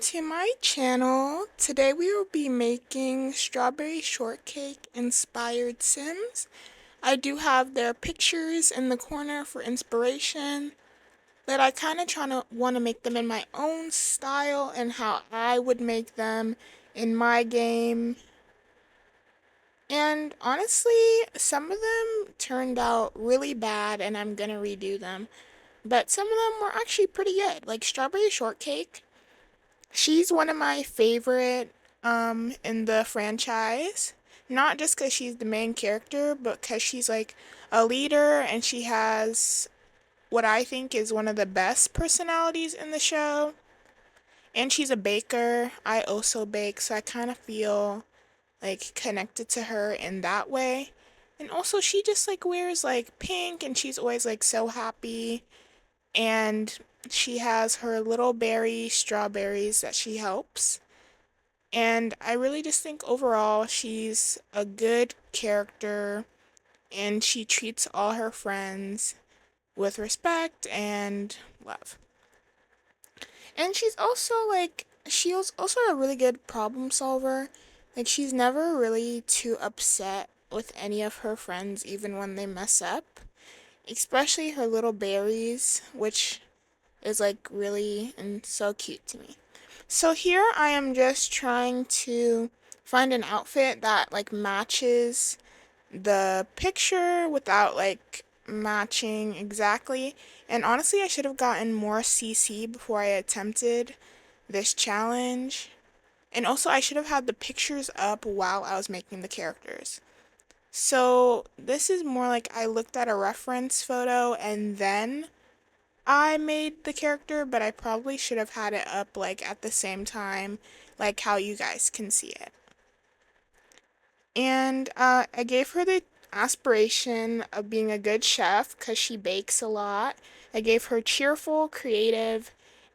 to my channel. Today we will be making Strawberry Shortcake inspired Sims. I do have their pictures in the corner for inspiration, but I kind of want to make them in my own style and how I would make them in my game. And honestly, some of them turned out really bad and I'm gonna redo them. But some of them were actually pretty good. Like Strawberry Shortcake. She's one of my favorite in the franchise. Not just because she's the main character, but because she's like a leader and she has what I think is one of the best personalities in the show. And she's a baker. I also bake, so I kind of feel like connected to her in that way. And also she just like wears like pink and she's always like so happy, and she has her little berry strawberries that she helps. And I really just think overall she's a good character and she treats all her friends with respect and love. And she's also a really good problem solver. Like she's never really too upset with any of her friends even when they mess up. Especially her little berries, which is like really and so cute to me. So here I am just trying to find an outfit that like matches the picture without like matching exactly. And honestly, I should have gotten more CC before I attempted this challenge. And also, I should have had the pictures up while I was making the characters. So this is more like I looked at a reference photo and then I made the character, but I probably should have had it up like at the same time, like how you guys can see it. And I gave her the aspiration of being a good chef because she bakes a lot. I gave her cheerful, creative,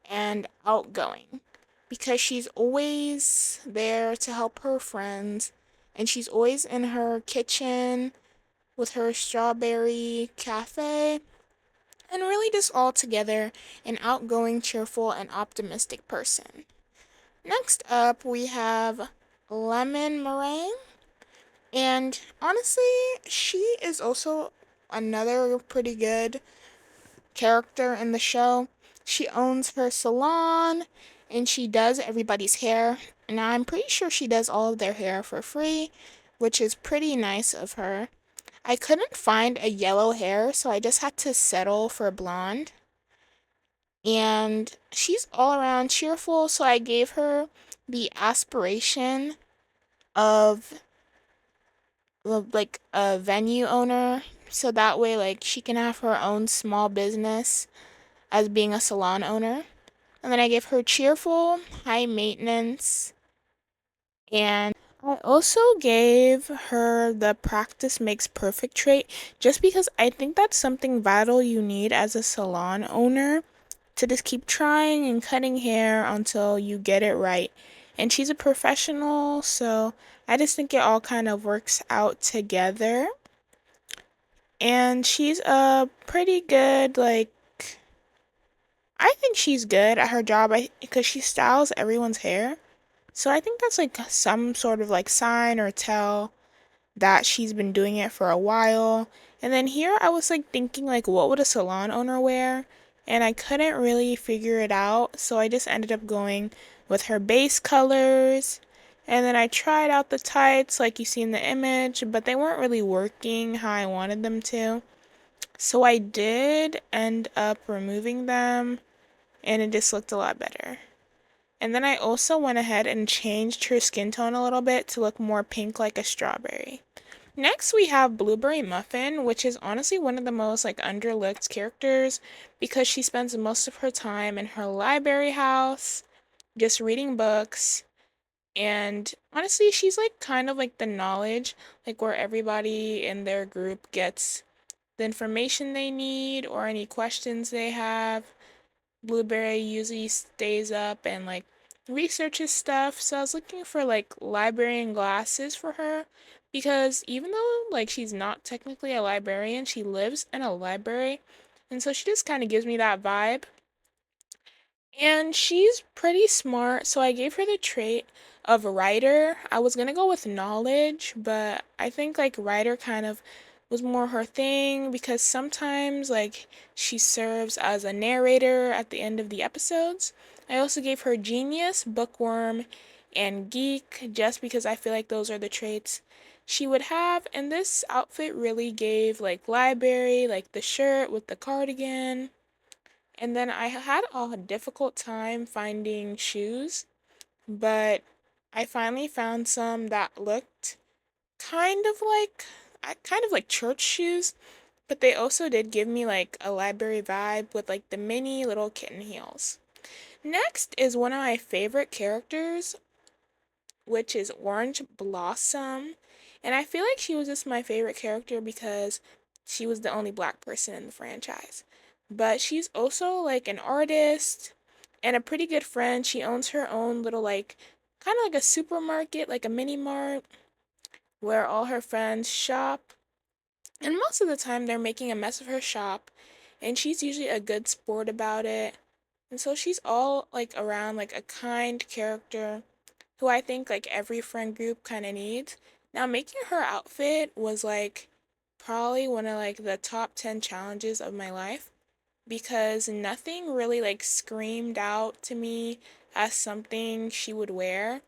and outgoing because she's always there to help her friends, and she's always in her kitchen with her strawberry cafe, and really just all together an outgoing, cheerful, and optimistic person. Next up, we have Lemon Meringue. And honestly, she is also another pretty good character in the show. She owns her salon and she does everybody's hair. And I'm pretty sure she does all of their hair for free, which is pretty nice of her. I couldn't find a yellow hair, so I just had to settle for blonde. And she's all around cheerful, so I gave her the aspiration of like a venue owner, so that way like she can have her own small business as being a salon owner. And then I gave her cheerful, high maintenance, and I also gave her the practice makes perfect trait just because I think that's something vital you need as a salon owner, to just keep trying and cutting hair until you get it right. And she's a professional, so I just think it all kind of works out together. And she's a pretty good, like, I think she's good at her job because she styles everyone's hair. So I think that's like some sort of like sign or tell that she's been doing it for a while. And then here I was like thinking like what would a salon owner wear? And I couldn't really figure it out, so I just ended up going with her base colors. And then I tried out the tights like you see in the image, but they weren't really working how I wanted them to. So I did end up removing them and it just looked a lot better. And then I also went ahead and changed her skin tone a little bit to look more pink like a strawberry. Next, we have Blueberry Muffin, which is honestly one of the most like underlooked characters because she spends most of her time in her library house just reading books. And honestly, she's like kind of like the knowledge, like where everybody in their group gets the information they need or any questions they have. Blueberry usually stays up and like researches stuff. So I was looking for like librarian glasses for her because even though like she's not technically a librarian, she lives in a library. And so she just kind of gives me that vibe. And she's pretty smart, so I gave her the trait of writer. I was gonna go with knowledge, but I think like writer kind of was more her thing because sometimes like she serves as a narrator at the end of the episodes. I also gave her genius, bookworm, and geek just because I feel like those are the traits she would have. And this outfit really gave like library, like the shirt with the cardigan, and then I had a difficult time finding shoes, but I finally found some that looked kind of like kind of like church shoes, but they also did give me like a library vibe with like the mini little kitten heels. Next is one of my favorite characters, which is Orange Blossom. And I feel like she was just my favorite character because she was the only black person in the franchise. But she's also like an artist and a pretty good friend. She owns her own little like kind of like a supermarket, like a mini mart where all her friends shop. And most of the time they're making a mess of her shop, and she's usually a good sport about it. And so she's all like around like a kind character who I think like every friend group kind of needs. Now, making her outfit was like probably one of like the top 10 challenges of my life because nothing really like screamed out to me as something she would wear.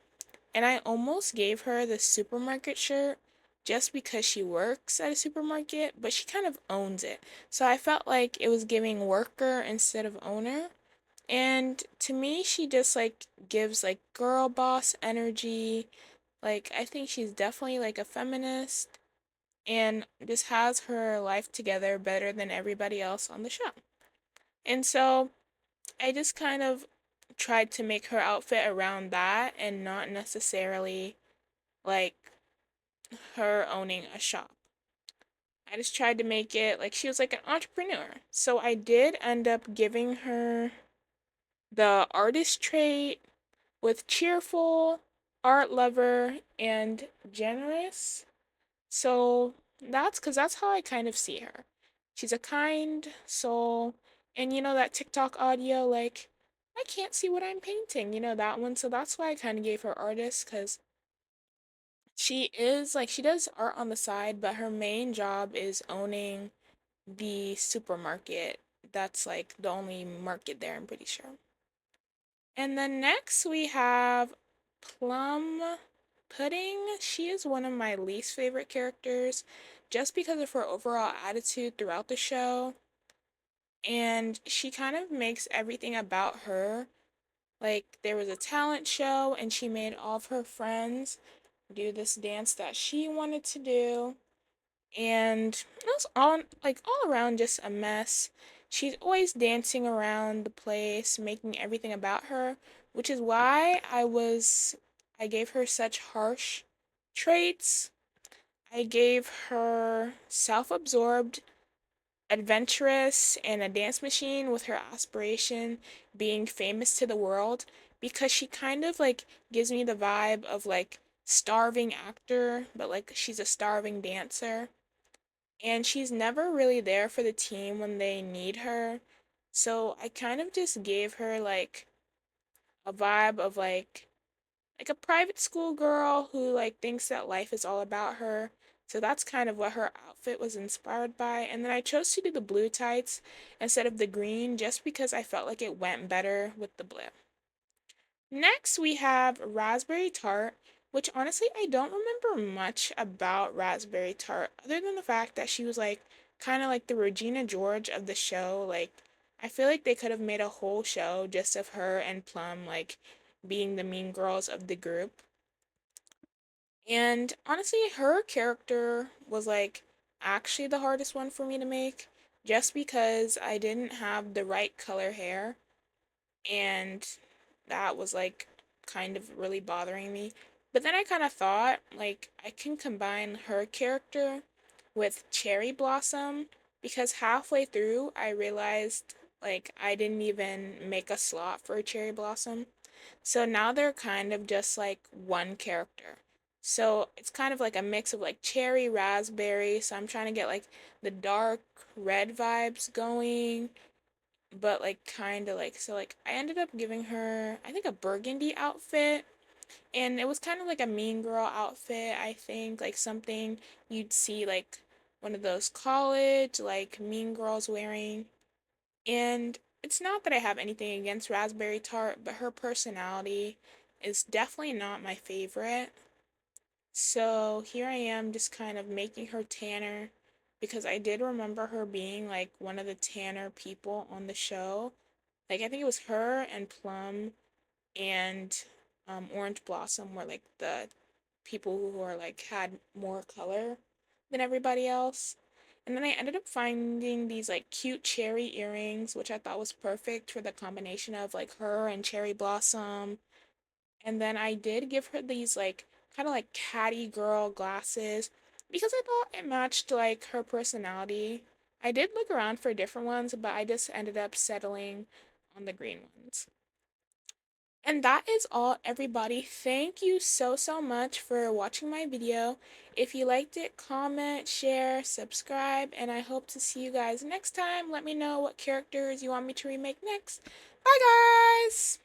And I almost gave her the supermarket shirt just because she works at a supermarket, but she kind of owns it. So I felt like it was giving worker instead of owner. And to me, she just like gives like girl boss energy. Like, I think she's definitely like a feminist and just has her life together better than everybody else on the show. And so I just kind of tried to make her outfit around that and not necessarily like her owning a shop. I just tried to make it like she was like an entrepreneur. So I did end up giving her the artist trait with cheerful, art lover, and generous. So that's because that's how I kind of see her. She's a kind soul. And you know that TikTok audio, like, I can't see what I'm painting, you know that one. So that's why I kind of gave her artist because she is like, she does art on the side, but her main job is owning the supermarket. That's like the only market there, I'm pretty sure. And then next we have Plum Pudding. She is one of my least favorite characters just because of her overall attitude throughout the show. And she kind of makes everything about her. Like, there was a talent show, and she made all of her friends do this dance that she wanted to do. And it was all around just a mess. She's always dancing around the place, making everything about her, which is why I gave her such harsh traits. I gave her self-absorbed, adventurous, and a dance machine with her aspiration being famous to the world because she kind of like gives me the vibe of like starving actor, but like she's a starving dancer, and she's never really there for the team when they need her. So I kind of just gave her like a vibe of like a private school girl who like thinks that life is all about her. So that's kind of what her outfit was inspired by. And then I chose to do the blue tights instead of the green just because I felt like it went better with the blue. Next, we have Raspberry Tart, which honestly, I don't remember much about Raspberry Tart other than the fact that she was like kind of like the Regina George of the show. Like, I feel like they could have made a whole show just of her and Plum, like, being the mean girls of the group. And honestly, her character was like actually the hardest one for me to make just because I didn't have the right color hair, and that was like kind of really bothering me. But then I kind of thought like I can combine her character with Cherry Blossom because halfway through I realized like I didn't even make a slot for Cherry Blossom. So now they're kind of just like one character. So it's kind of like a mix of like cherry raspberry. So I'm trying to get like the dark red vibes going, but like kind of like, so like I ended up giving her, I think, a burgundy outfit. And it was kind of like a mean girl outfit, I think, like something you'd see like one of those college like mean girls wearing. And it's not that I have anything against Raspberry Tart, but her personality is definitely not my favorite. So here I am just kind of making her tanner because I did remember her being like one of the tanner people on the show. Like I think it was her and Plum and Orange Blossom were like the people who were like had more color than everybody else. And then I ended up finding these like cute cherry earrings, which I thought was perfect for the combination of like her and Cherry Blossom. And then I did give her these like kind of like catty girl glasses because I thought it matched like her personality. I did look around for different ones, but I just ended up settling on the green ones. And that is all, everybody. Thank you so much for watching my video. If you liked it, comment, share, subscribe, and I hope to see you guys next time. Let me know what characters you want me to remake next. Bye, guys!